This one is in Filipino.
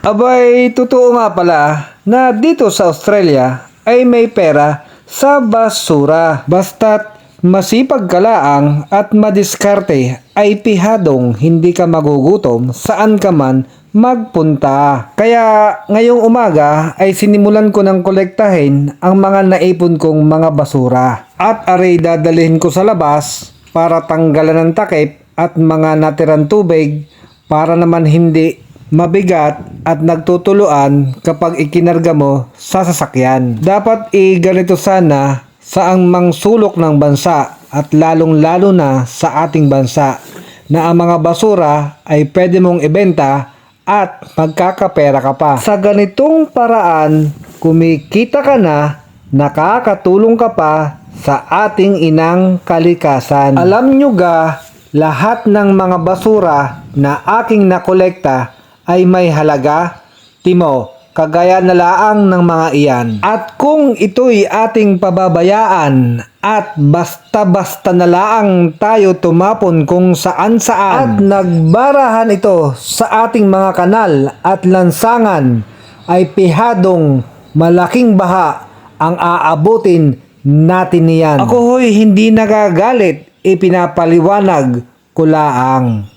Abay, totoo nga pala na dito sa Australia ay may pera sa basura. Basta't masipag ka laang at madiskarte ay pihadong hindi ka magugutom saan ka man magpunta. Kaya ngayong umaga ay sinimulan ko ng kolektahin ang mga naipon kong mga basura. At aray dadalhin ko sa labas para tanggalan ng takip at mga natirang tubig para naman hindi mabigat at nagtutuluan kapag ikinarga mo sa sasakyan. Dapat ganito sana sa ang mangsulok ng bansa at lalong-lalo na sa ating bansa na ang mga basura ay pwede mong ibenta at magkakapera ka pa. Sa ganitong paraan, kumikita ka na, nakakatulong ka pa sa ating inang kalikasan. Alam nyo ga, lahat ng mga basura na aking nakolekta ay may halaga, timo, kagaya na laang ng mga iyan. At kung ito'y ating pababayaan at basta-basta na laang tayo tumapon kung saan-saan at nagbarahan ito sa ating mga kanal at lansangan, ay pihadong malaking baha ang aabutin natin niyan. Ako ho'y hindi nagagalit, ipinapaliwanag ko laang.